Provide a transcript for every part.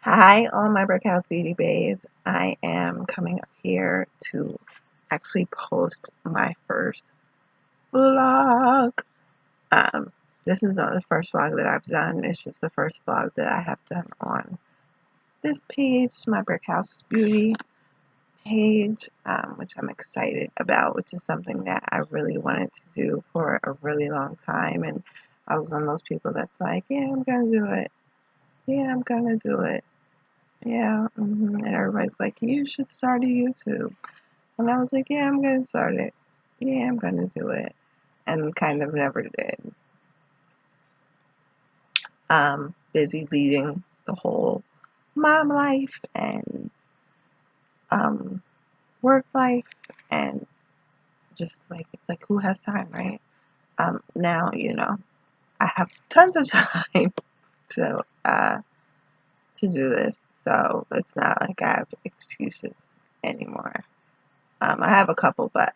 Hi, all my Brickhouse Beauty Bays. I am coming up here to actually post my first vlog. Um, this is not the first vlog that I've done. It's just the first vlog that I have done on this page, my Brickhouse Beauty page, which I'm excited about, which is something that I really wanted to do for a really long time. And I was one of those people that's like, yeah, I'm gonna do it. Yeah, I'm gonna do it. Yeah, and everybody's like, you should start a YouTube. And I was like, yeah, I'm going to start it. Yeah, I'm going to do it. And kind of never did. Busy leading the whole mom life and um, work life and just like, it's like, who has time, right? Now, I have tons of time to do this. So it's not like I have excuses anymore. I have a couple, but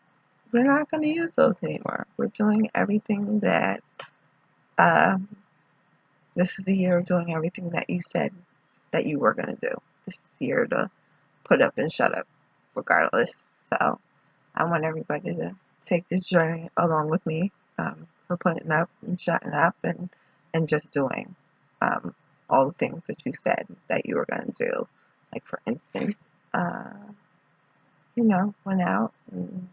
we're not going to use those anymore. We're doing everything that, uh, this is the year of doing everything that you said that you were going to do. This is the year to put up and shut up, regardless. So I want everybody to take this journey along with me, for putting up and shutting up and just doing um, all the things that you said that you were going to do. Like, for instance, uh, went out and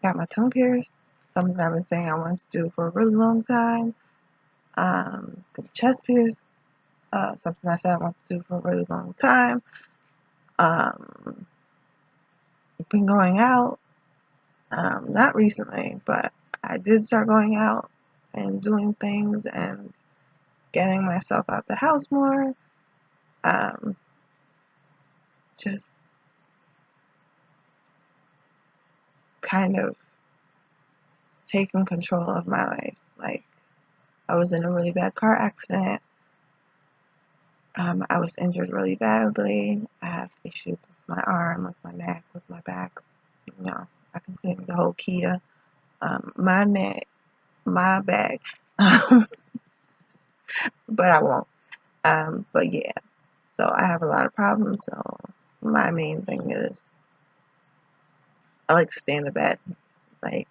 got my tongue pierced. Something I've been saying I wanted to do for a really long time. Got my chest pierced. Something I said I wanted to do for a really long time. Um, been going out. Not recently, but I did start going out and doing things and getting myself out the house more. Um, just kind of taking control of my life. Like, I was in a really bad car accident. I was injured really badly. I have issues with my arm, with my neck, with my back. I can sing the whole Kia. My neck, my back. But I won't. But yeah. So I have a lot of problems. So my main thing is I like to stay in the bed. Like,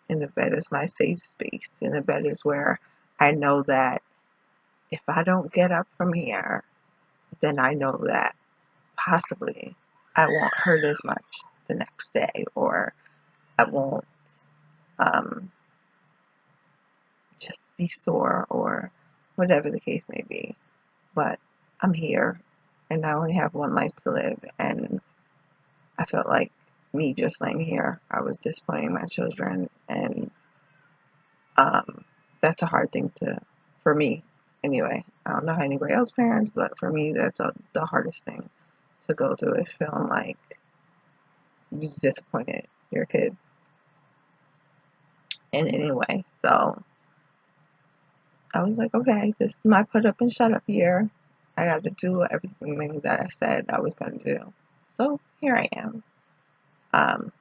in the bed is my safe space. In the bed is where I know that if I don't get up from here, then I know that possibly I won't hurt as much the next day, or I won't um, just be sore, or whatever the case may be. But I'm here, and I only have one life to live, and I felt like me just laying here, I was disappointing my children, and that's a hard thing for me, anyway. I don't know how anybody else parents, but for me, that's the hardest thing to go through, is feeling like you disappointed your kids in any way. So I was like, okay, this is my put up and shut up year. I got to do everything that I said I was going to do. So here I am. Um,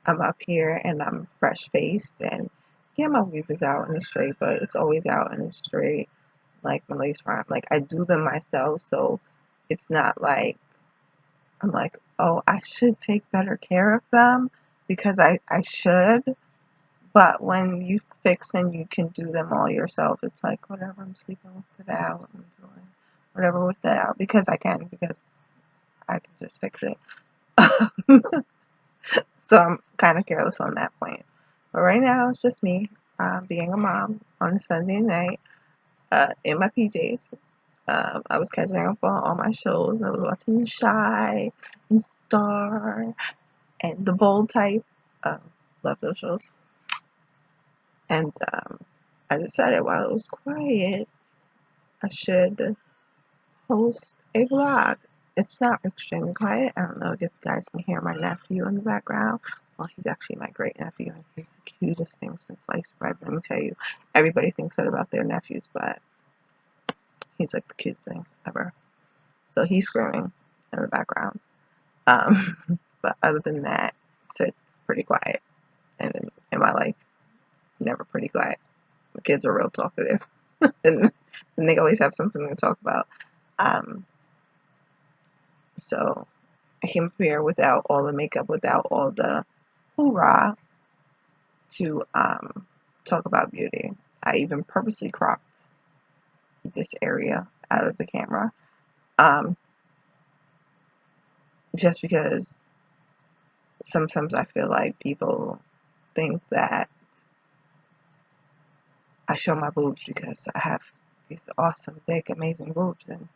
I'm up here and I'm fresh faced, and yeah, my weave is out in the straight, but it's always out in the straight. Like my lace front, like I do them myself, so it's not like I'm like, oh, I should take better care of them, because I should. But when you fix and you can do them all yourself, it's like, whatever, I'm sleeping with it out. I'm doing whatever with it out because I can, because I can just fix it. So I'm kind of careless on that point. But right now, it's just me being a mom on a Sunday night in my PJs. I was catching up on all my shows. I was watching Shy and Star and The Bold Type. Love those shows. And I decided while it was quiet, I should host a vlog. It's not extremely quiet. I don't know if you guys can hear my nephew in the background. Well, he's actually my great nephew, and he's the cutest thing since sliced bread. Let me tell you, everybody thinks that about their nephews, but he's like the cutest thing ever. So he's screaming in the background. But other than that, it's pretty quiet. And in my life, it's never pretty quiet. The kids are real talkative. And and they always have something to talk about. So I came up here without all the makeup, without all the hoorah, to talk about beauty. I even purposely cropped this area out of the camera, just because sometimes I feel like people think that I show my boobs because I have these awesome, big, amazing boobs, and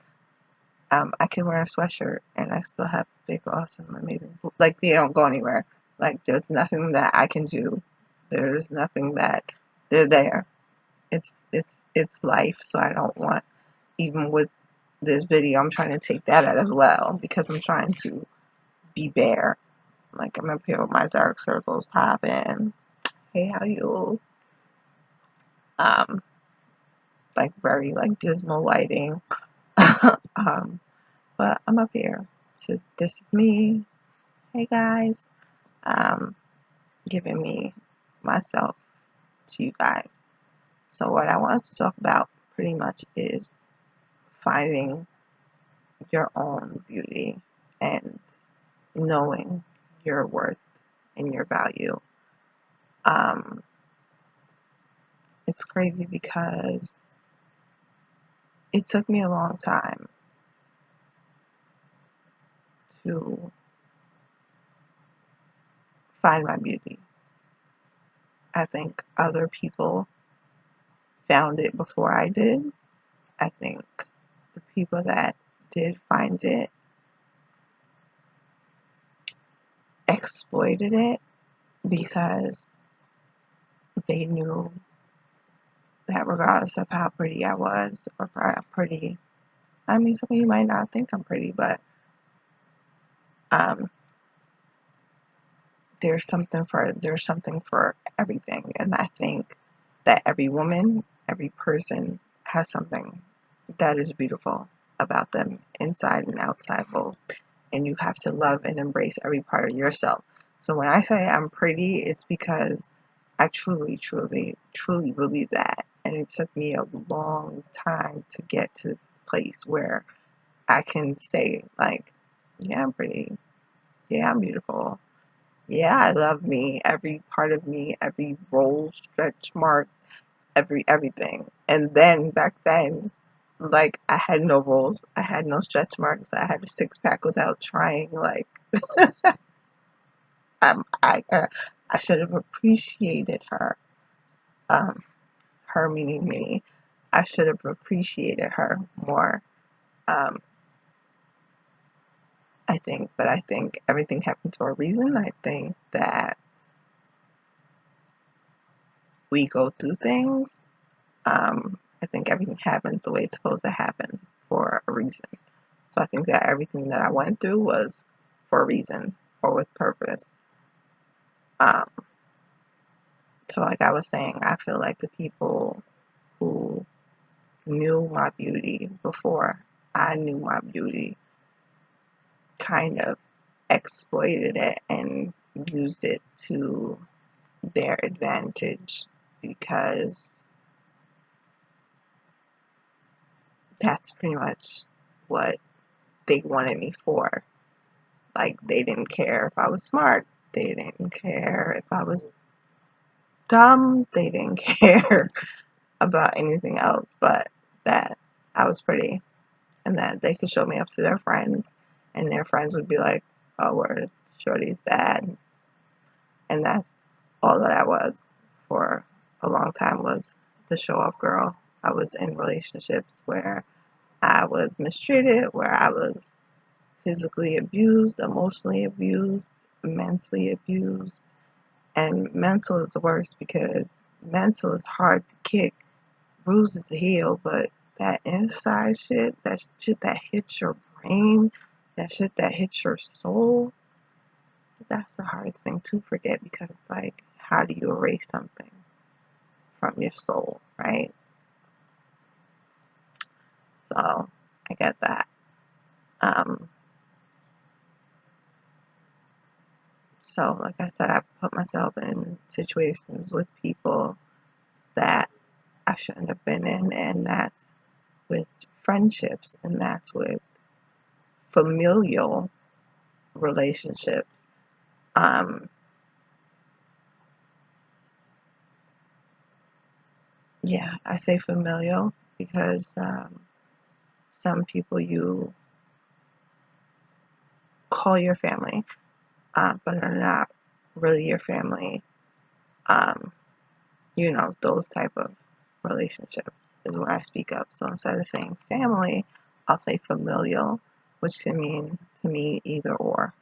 I can wear a sweatshirt and I still have big, awesome, amazing boobs. Like, they don't go anywhere. Like, there's nothing that I can do. There's nothing that they're there. It's life. So I don't want, even with this video, I'm trying to take that out as well, because I'm trying to be bare. Like, I'm up here with my dark circles popping. Hey, how you? Like, very, like, dismal lighting. But I'm up here. So this is me. Hey, guys. Giving me myself to you guys. So what I wanted to talk about pretty much is finding your own beauty and knowing your worth and your value. It's crazy because it took me a long time to find my beauty. I think other people found it before I did. I think the people that did find it exploited it because they knew that regardless of how pretty I was, or how pretty, I mean, some of you might not think I'm pretty, but there's something for everything. And I think that every woman, every person has something that is beautiful about them, inside and outside both. And you have to love and embrace every part of yourself. So when I say I'm pretty, it's because I truly, truly, truly believe that. And it took me a long time to get to this place where I can say, like, yeah, I'm pretty. Yeah, I'm beautiful. Yeah, I love me, every part of me, every roll, stretch mark, everything. And then back then, like, I had no rolls, I had no stretch marks, I had a six pack without trying. Like, I should have appreciated her. Her meaning me. I should have appreciated her more. I think everything happened for a reason. I think that we go through things. I think everything happens the way it's supposed to happen for a reason. So I think that everything that I went through was for a reason or with purpose. So like I was saying, I feel like the people who knew my beauty before I knew my beauty kind of exploited it and used it to their advantage, because that's pretty much what they wanted me for. Like, they didn't care if I was smart, they didn't care if I was dumb, they didn't care about anything else but that I was pretty, and that they could show me off to their friends, and their friends would be like, oh, word, shorty's bad. And that's all that I was for a long time, was the show off girl. I was in relationships where I was mistreated, where I was physically abused, emotionally abused, mentally abused. And mental is the worst, because mental is hard to kick, bruises to heal, but that inside shit, that shit that hits your brain, that shit that hits your soul, that's the hardest thing to forget, because, like, how do you erase something from your soul, right? So I get that. So like I said, I put myself in situations with people that I shouldn't have been in, and that's with friendships, and that's with familial relationships. Yeah, I say familial because some people you call your family, but are not really your family. Um, those type of relationships is what I speak of. So instead of saying family, I'll say familial, which can mean to me either or.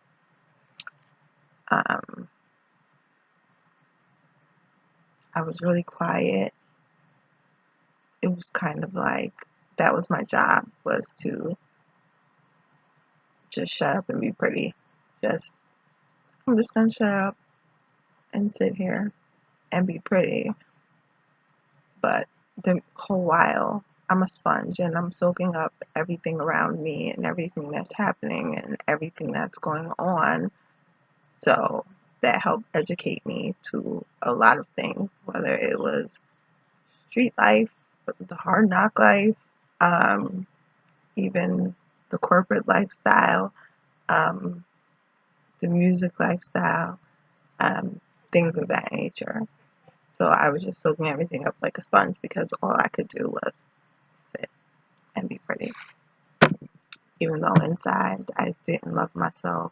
I was really quiet. It was kind of like that was my job, was to just shut up and be pretty. I'm just gonna shut up and sit here and be pretty. But the whole while, I'm a sponge and I'm soaking up everything around me and everything that's happening and everything that's going on. So that helped educate me to a lot of things, whether it was street life, the hard knock life, even the corporate lifestyle, um, the music lifestyle, things of that nature. So I was just soaking everything up like a sponge because all I could do was sit and be pretty. Even though inside I didn't love myself,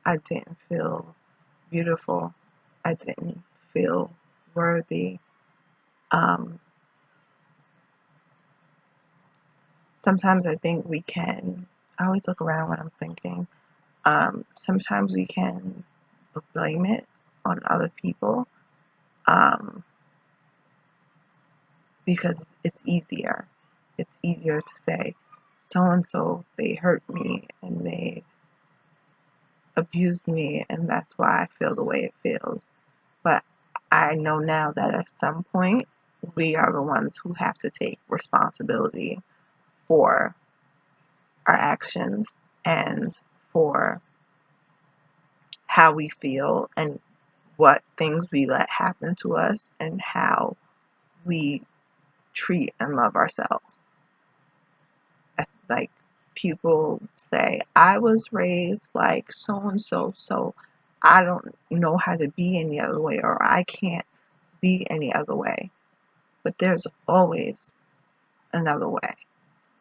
I didn't feel beautiful, I didn't feel worthy. Sometimes I think I always look around when I'm thinking. Sometimes we can blame it on other people because it's easier. It's easier to say, so and so, they hurt me and they abused me, and that's why I feel the way it feels. But I know now that at some point, we are the ones who have to take responsibility for our actions and for how we feel and what things we let happen to us and how we treat and love ourselves. Like, people say, I was raised like so and so, so I don't know how to be any other way, or I can't be any other way. But there's always another way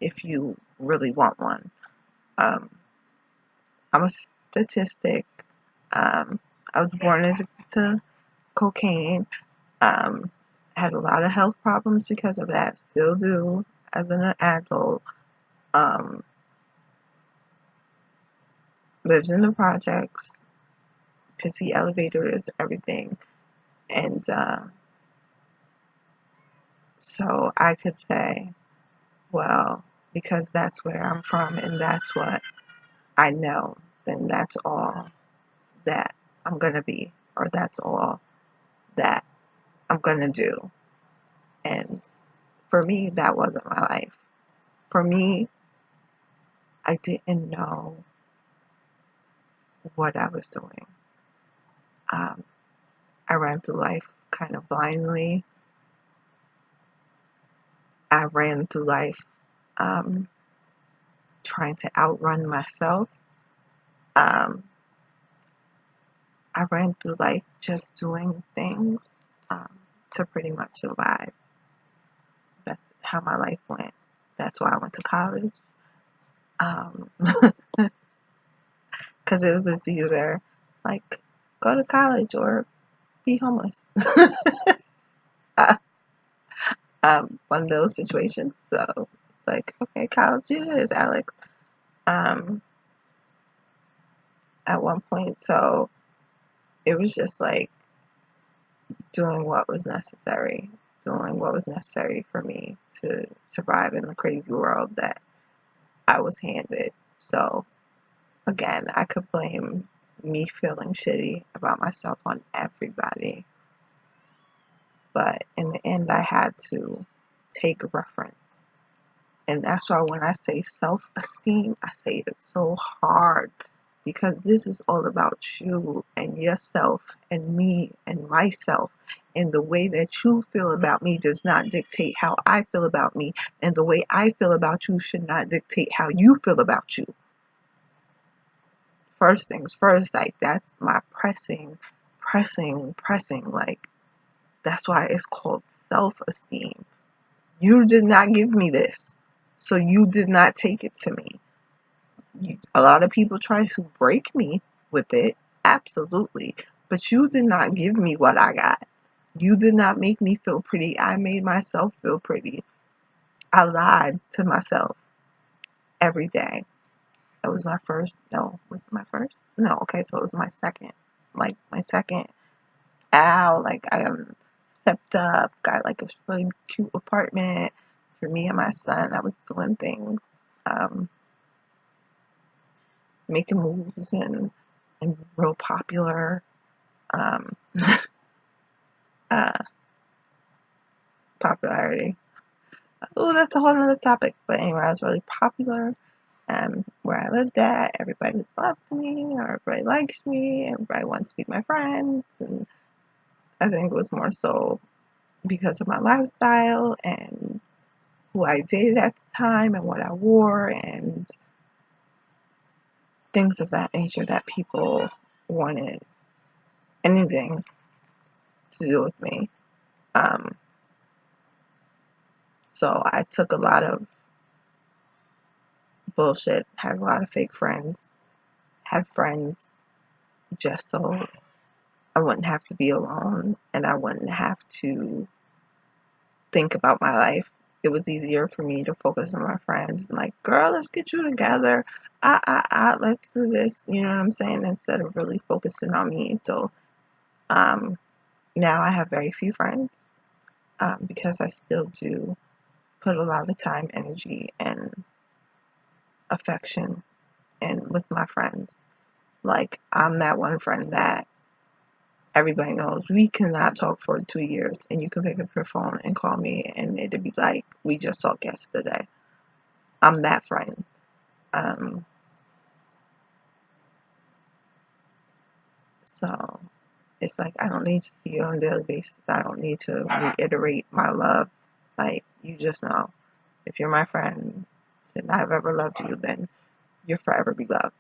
if you really want one. I'm a statistic. I was born addicted to cocaine. Had a lot of health problems because of that. Still do as an adult. Lives in the projects. Pissy elevators, everything. And so I could say, well, because that's where I'm from and that's what I know, then that's all that I'm going to be, or that's all that I'm going to do. And for me, that wasn't my life. For me, I didn't know what I was doing. I ran through life kind of blindly. I ran through life trying to outrun myself. I ran through life just doing things to pretty much survive. That's how my life went. That's why I went to college. Because it was either like go to college or be homeless. One of those situations. So it's like, okay, college it is, Alex. At one point, so it was just like doing what was necessary for me to survive in the crazy world that I was handed. So again, I could blame me feeling shitty about myself on everybody. But in the end, I had to take a reference. And that's why when I say self-esteem, I say it so hard because this is all about you and yourself and me and myself. And the way that you feel about me does not dictate how I feel about me. And the way I feel about you should not dictate how you feel about you. First things first, like that's my pressing. Like that's why it's called self-esteem. You did not give me this, so you did not take it to me. A lot of people try to break me with it, absolutely, but you did not give me what I got. You did not make me feel pretty. I made myself feel pretty. I lied to myself every day. It was my first, no, was it my first? No, okay, so it was my second. Like, my second, like, I stepped up, got, like, a really cute apartment for me and my son. I was doing things, making moves and real popular. Popularity. Oh, that's a whole other topic. But anyway, I was really popular. Where I lived at, everybody was loved me, or everybody likes me, everybody wants to be my friends, and I think it was more so because of my lifestyle and who I dated at the time and what I wore and things of that nature that people wanted anything to do with me. So I took a lot of bullshit, had a lot of fake friends, had friends just so I wouldn't have to be alone and I wouldn't have to think about my life. It was easier for me to focus on my friends and like, girl, let's get you together. Let's do this. You know what I'm saying? Instead of really focusing on me. So now I have very few friends because I still do put a lot of time, energy, and affection in with my friends. Like, I'm that one friend that everybody knows we cannot talk for 2 years and you can pick up your phone and call me and it'd be like we just talked yesterday. I'm that friend. So it's like I don't need to see you on a daily basis. I don't need to reiterate my love. Like, you just know if you're my friend and I've ever loved you, then you'll forever be loved.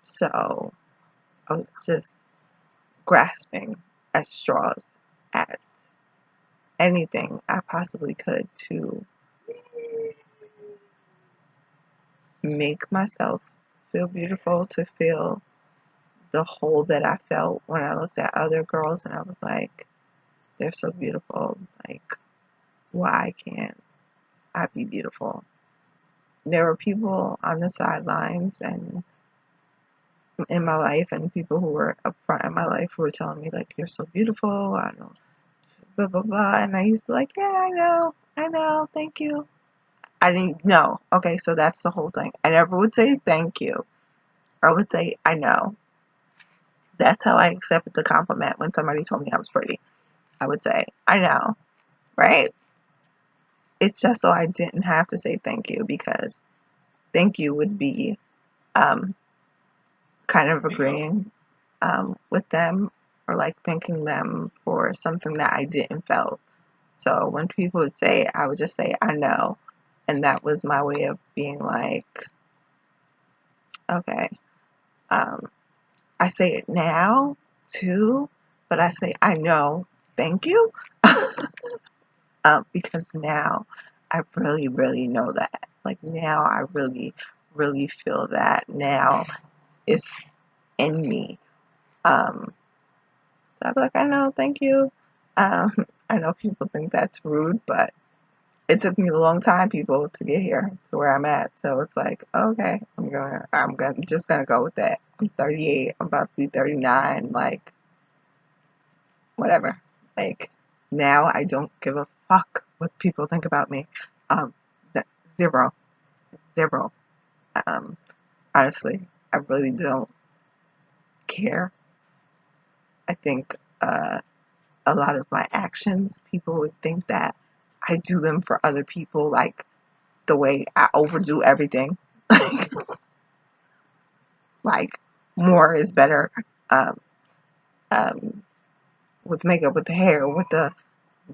So I was just grasping at straws at anything I possibly could to make myself feel beautiful, to feel the hole that I felt when I looked at other girls and I was like, they're so beautiful. Like, why can't I be beautiful? There were people on the sidelines and in my life and people who were up front in my life who were telling me like, you're so beautiful. I don't know, blah, blah, blah. And I used to like, yeah, I know, thank you. I didn't know. Okay, so that's the whole thing. I never would say thank you. I would say, I know. That's how I accepted the compliment when somebody told me I was pretty. I would say, I know, right? It's just so I didn't have to say thank you, because thank you would be kind of agreeing with them or like thanking them for something that I didn't feel. So when people would say it, I would just say, I know. And that was my way of being like, okay. I say it now too, but I say, I know, thank you. Because now I really, really know that. Like, now I really, really feel that. Now it's in me. So I'd be like, I know, thank you. I know people think that's rude, but it took me a long time, people, to get here to where I'm at. So it's like, okay, I'm just gonna go with that. I'm 38. I'm about to be 39. Like, whatever. Like, now I don't give a fuck what people think about me. That zero. Honestly, I really don't care. I think a lot of my actions, people would think that I do them for other people, like the way I overdo everything. like more is better, um, um, with makeup, with the hair, with the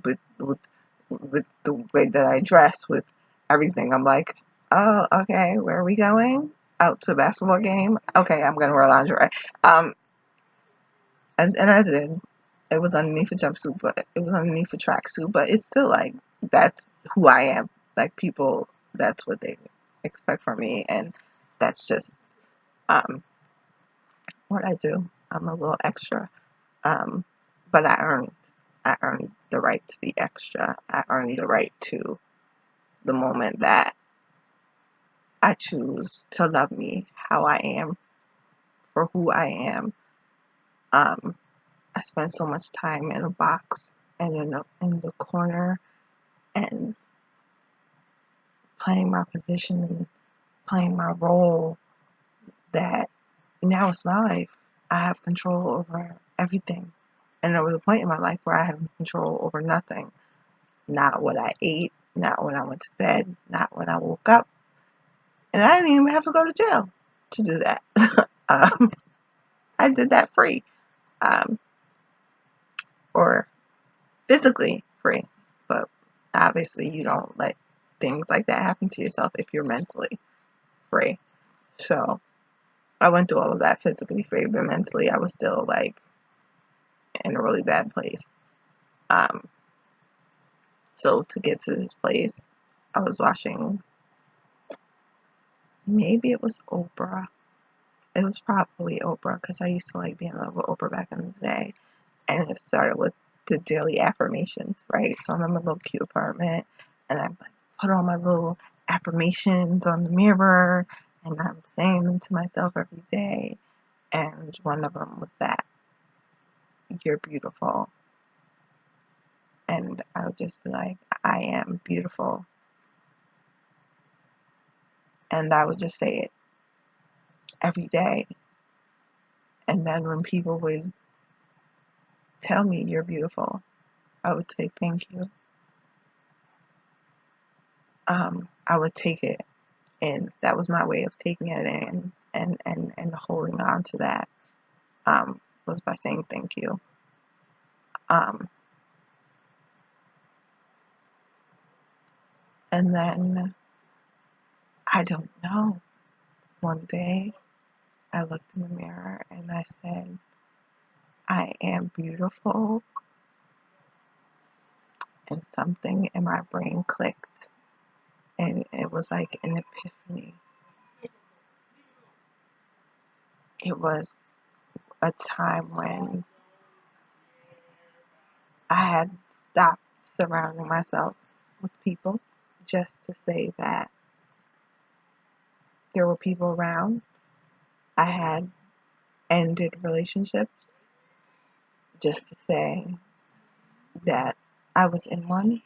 with the way that I dress, with everything. I'm like, oh, okay, where are we going? Out to a basketball game? Okay, I'm gonna wear lingerie. Um, and I did. It was underneath a jumpsuit, but it was underneath a tracksuit. But it's still like that's who I am. Like people, that's what they expect from me, and that's just um what I do. I'm a little extra. Um, but I earned the right to be extra. I earned the right to the moment that I choose to love me how I am for who I am. Um, I spend so much time in a box and in the corner and playing my position and playing my role that now it's my life. I have control over everything. And there was a point in my life where I had control over nothing. Not what I ate, not when I went to bed, not when I woke up. And I didn't even have to go to jail to do that. um, I did that free. Um, or physically free. But obviously you don't let things like that happen to yourself if you're mentally free. So I went through all of that physically free, but mentally I was still like in a really bad place. Um, so to get to this place, I was watching, maybe it was Oprah. It was probably Oprah because I used to like being in love with Oprah back in the day. And it started with the daily affirmations, right? So I'm in my little cute apartment and I put all my little affirmations on the mirror and I'm saying them to myself every day. And one of them was that you're beautiful. And I would just be like, I am beautiful. And I would just say it every day. And then when people would tell me you're beautiful, I would say thank you. I would take it in. That was my way of taking it in and holding on to that, was by saying thank you. Um, and then, I don't know, one day I looked in the mirror and I said, I am beautiful, and something in my brain clicked, and it was like an epiphany. It was a time when I had stopped surrounding myself with people just to say that there were people around. I had ended relationships just to say that I was in one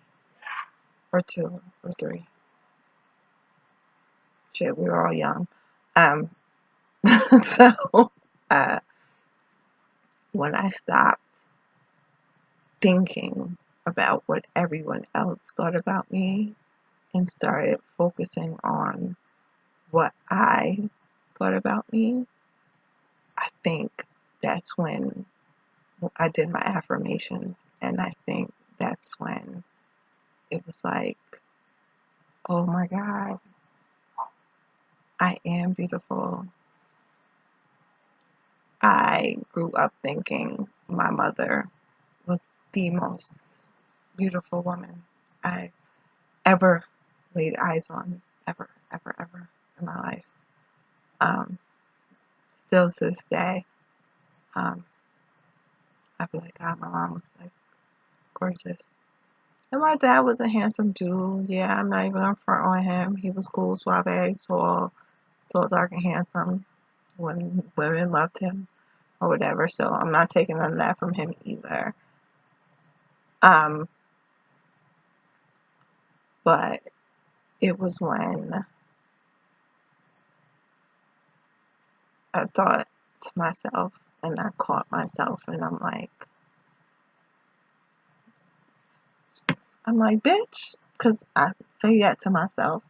or two or three. Shit, we were all young. Um, so uh, when I stopped thinking about what everyone else thought about me and started focusing on what I thought about me, I think that's when I did my affirmations. And I think that's when it was like, oh my God, I am beautiful. I grew up thinking my mother was the most beautiful woman I ever laid eyes on, ever, ever, ever in my life. Um, Still to this day, um, I feel like God, my mom was like gorgeous. And my dad was a handsome dude. Yeah, I'm not even gonna front on him. He was cool, suave, tall, dark, and handsome. When women loved him or whatever. So I'm not taking none of that from him either. Um, but it was when I thought to myself and I caught myself and I'm like, bitch, because I say that to myself.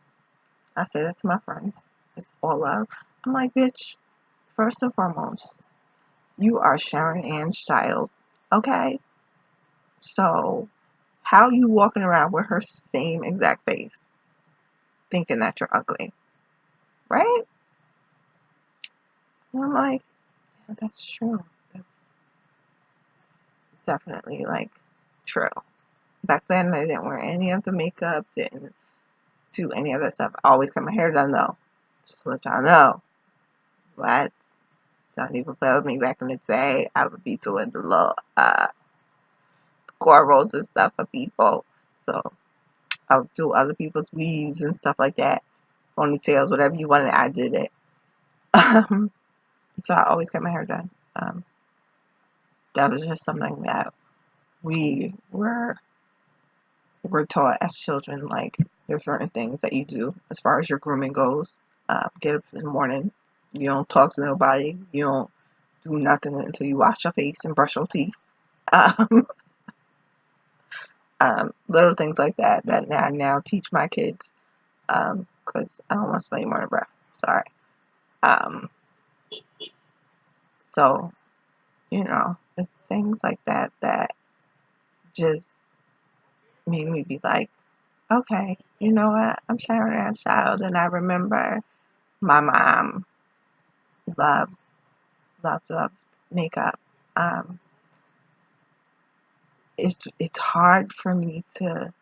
I say that to my friends. It's all love. I'm like, bitch, first and foremost, you are Sharon Ann's child, okay? So, how you walking around with her same exact face, thinking that you're ugly, right? And I'm like, yeah, that's true. That's definitely, like, true. Back then, I didn't wear any of the makeup, didn't do any of that stuff. I always got my hair done, though. Just to let y'all know. What? Don't even play with me back in the day. I would be doing the little cornrows and stuff for people. So I would do other people's weaves and stuff like that. Ponytails, whatever you wanted, I did it. So I always got my hair done. That was just something that we were taught as children. Like, there's certain things that you do as far as your grooming goes. Get up in the morning. You don't talk to nobody. You don't do nothing until you wash your face and brush your teeth. Little things like that I now teach my kids, because I don't want to smell you more than breath. Sorry. So, it's things like that that just made me be like, okay, you know what? I'm Sharon as a child, and I remember my mom loved, loved, loved makeup. It's hard for me to.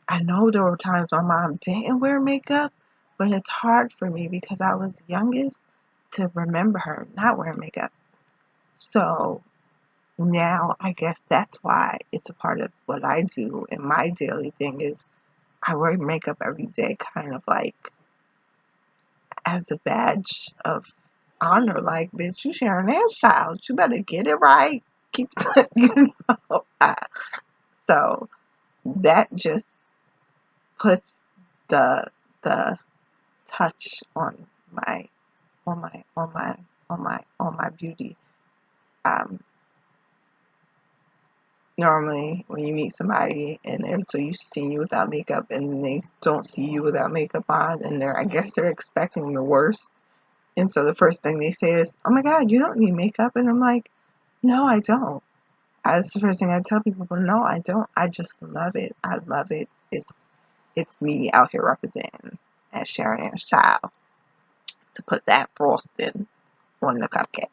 I know there were times my mom didn't wear makeup, but it's hard for me because I was the youngest to remember her not wearing makeup. So now I guess that's why it's a part of what I do, and my daily thing is I wear makeup every day, kind of like as a badge of honor. Like, bitch, you Sharon Ann's child. You better get it right. Keep, so that just puts the touch on my beauty. Normally when you meet somebody and they're so used to seeing you without makeup and they don't see you without makeup on, and I guess they're expecting the worst, and so the first thing they say is, oh my god, you don't need makeup. And I'm like, no, I don't. That's the first thing I tell people, but no, I don't. I just love it. I love it. It's me out here representing as Sharon Ann's child to put that frosting on the cupcake.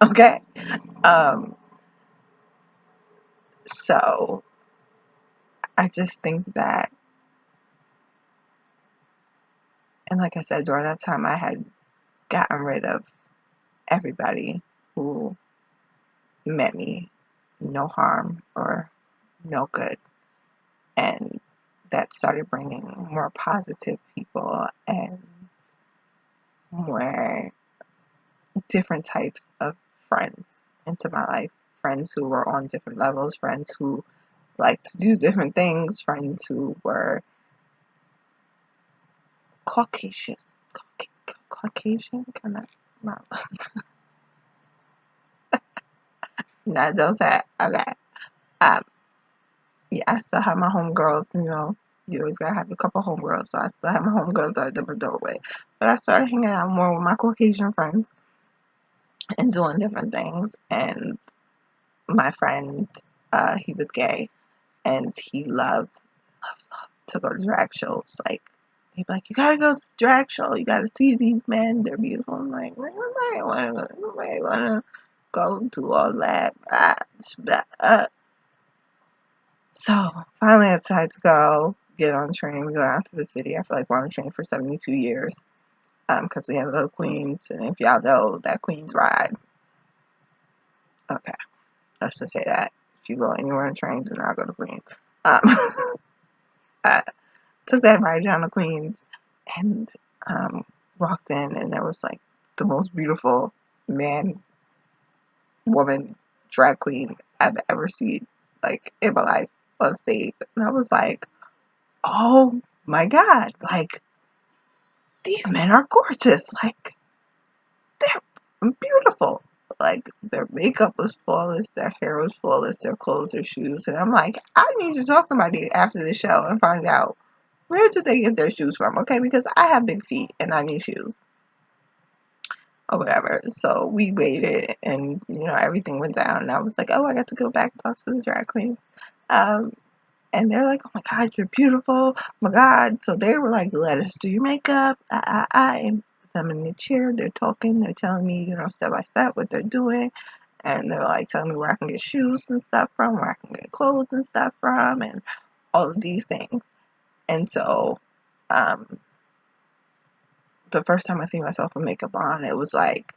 Okay? So I just think that, and like I said, during that time I had gotten rid of everybody who meant me no harm or no good. And that started bringing more positive people and more different types of friends into my life. Friends who were on different levels, friends who liked to do different things, friends who were Caucasian. Caucasian? Kind of. No. No, don't say it. Okay. Yeah, I still have my homegirls, you always gotta have a couple homegirls, so I still have my homegirls that I never do it with. But I started hanging out more with my Caucasian friends and doing different things. And my friend, he was gay, and he loved to go to drag shows. Like, he'd be like, you gotta go to the drag show, you gotta see these men, they're beautiful. I'm like, nobody wanna go do all that. So finally I decided to go get on the train. We go down to the city. I feel like we're on the train for 72 years. Because we had to go to Queens, and if y'all know that Queens ride. Okay. Let's just say that. If you go anywhere on the train, do not go to Queens. I took that ride down to Queens and walked in, and there was like the most beautiful man, woman, drag queen I've ever seen, like, in my life on stage. And I was like, oh my god, like, these men are gorgeous. Like, they're beautiful. Like, their makeup was flawless, their hair was flawless, their clothes, their shoes. And I'm like, I need to talk to somebody after the show and find out where did they get their shoes from, okay? Because I have big feet and I need shoes. or whatever. So we waited, and everything went down, and I was like, oh, I got to go back and talk to the drag queen. And they're like, oh my God, you're beautiful. Oh my God. So they were like, let us do your makeup. And I'm in the chair, they're talking, they're telling me, step by step what they're doing. And they're like telling me where I can get shoes and stuff from, where I can get clothes and stuff from, and all of these things. And so, the first time I see myself with makeup on, it was like,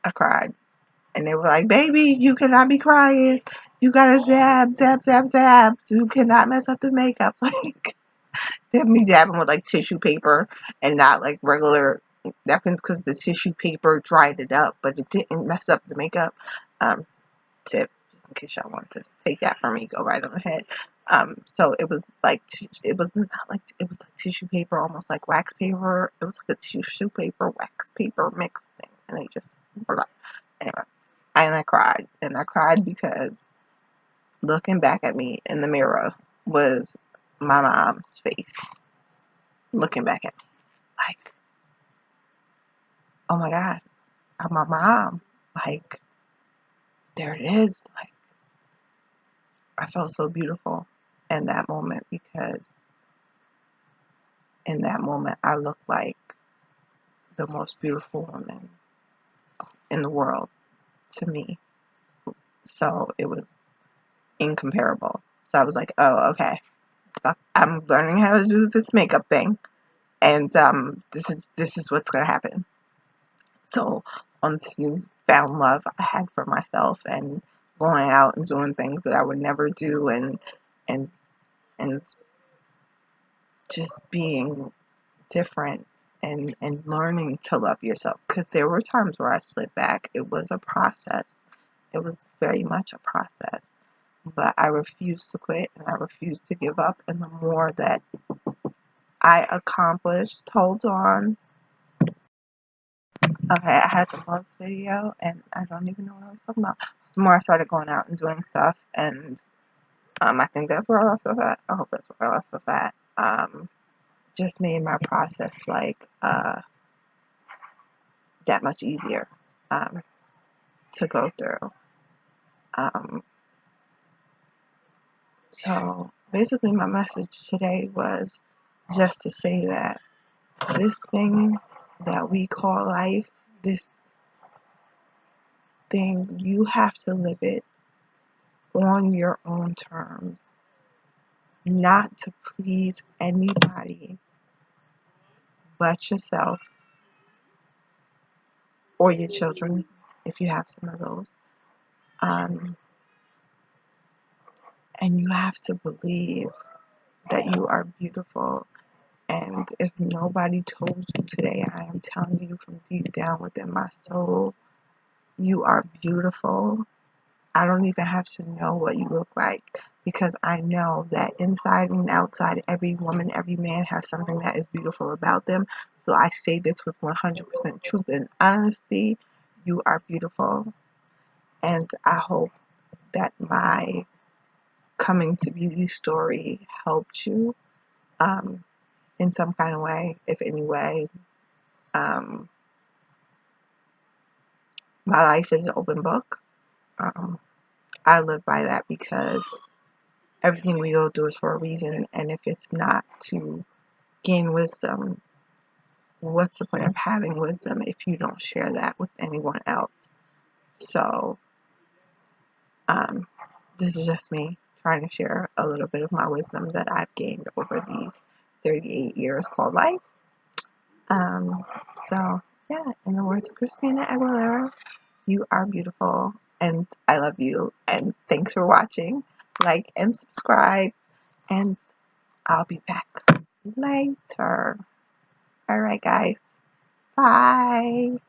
I cried. And they were like, baby, you cannot be crying. You gotta dab, dab, dab, dab. You cannot mess up the makeup. Like, they have me dabbing with like tissue paper and not like regular napkins because the tissue paper dried it up, but it didn't mess up the makeup. Tip, just in case y'all want to take that from me, go right on ahead. So it was like it was not like it was like tissue paper, almost like wax paper. It was like a tissue paper wax paper mix thing, and they just anyway. And I cried because looking back at me in the mirror was my mom's face looking back at me like, oh my God, I'm my mom. Like, there it is. Like, I felt so beautiful in that moment because in that moment I looked like the most beautiful woman in the world to me. So it was incomparable. So I was like, oh, okay. I'm learning how to do this makeup thing. And this is what's gonna happen. So on this newfound love I had for myself and going out and doing things that I would never do and and just being different and learning to love yourself, because there were times where I slipped back. It was a process. It was very much a process, but I refused to quit and I refused to give up. And the more that I accomplished, hold on. Okay, I had to pause the video and I don't even know what I was talking about. The more I started going out and doing stuff, and I think that's where I left with that. I hope that's where I left with that. Just made my process like that much easier to go through. So basically, my message today was just to say that this thing that we call life, this thing, you have to live it on your own terms, not to please anybody but yourself or your children, if you have some of those. And you have to believe that you are beautiful. And if nobody told you today, I am telling you from deep down within my soul, you are beautiful. I don't even have to know what you look like, because I know that inside and outside, every woman, every man has something that is beautiful about them. So I say this with 100% truth and honesty. You are beautiful. And I hope that my coming to beauty story helped you in some kind of way, if any way. My life is an open book. I live by that because everything we go through is for a reason, and if it's not to gain wisdom, what's the point of having wisdom if you don't share that with anyone else? So, this is just me trying to share a little bit of my wisdom that I've gained over these 38 years called life. So, yeah, in the words of Christina Aguilera, you are beautiful, and I love you, and thanks for watching. Like and subscribe, and I'll be back later. Alright, guys. Bye.